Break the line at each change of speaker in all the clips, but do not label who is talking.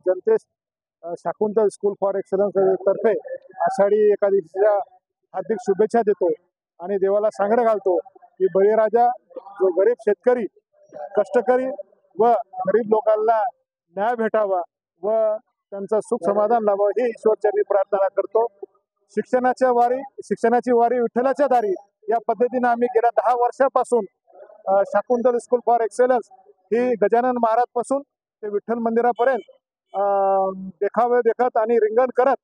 जनतेस Shakuntal school for excellence तर्फे आषाढी एकादशीच्या हार्दिक शुभेच्छा देतो आणि देवाला सांगडं घालतो की बळीराजा जो गरीब शेतकरी कष्टकरी व गरीब लोकांना न्याय भेटावा व त्यांचं सुख समाधान लाभावं ही ईश्वरचरणी प्रार्थना करतो। शिक्षणाची वारी विठ्ठलाच्या दारी या पद्धतीने आम्ही गेल्या 10 वर्षापासून शाकुंतल स्कूल फॉर एक्सलन्स ही गजानन महाराज पासून ते विठ्ठल मंदिरापर्यंत देखावे देखत आणि रिंगण करत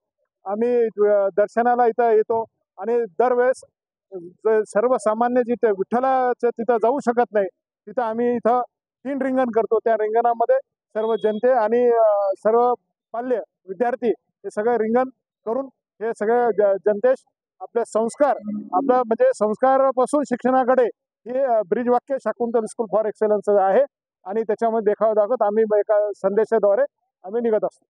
आम्ही दर्शनाला इथं येतो आणि दरवेळेस सर्वसामान्य जिथे विठ्ठलाचं तिथं जाऊ शकत नाही तिथं आम्ही इथं 3 रिंगण करतो। त्या रिंगणामध्ये सर्व जनते आणि सर्व पाल्य विद्यार्थी हे सगळे रिंगण करून हे सगळे जनतेश आपले संस्कार आपलं म्हणजे संस्कारापासून शिक्षणाकडे हे ब्रिजवाक्य शाकुंतल स्कूल फॉर एक्सलन्स आहे आणि त्याच्यामध्ये देखावा दाखवत आम्ही एका संदेशाद्वारे आम्ही निघत असतो।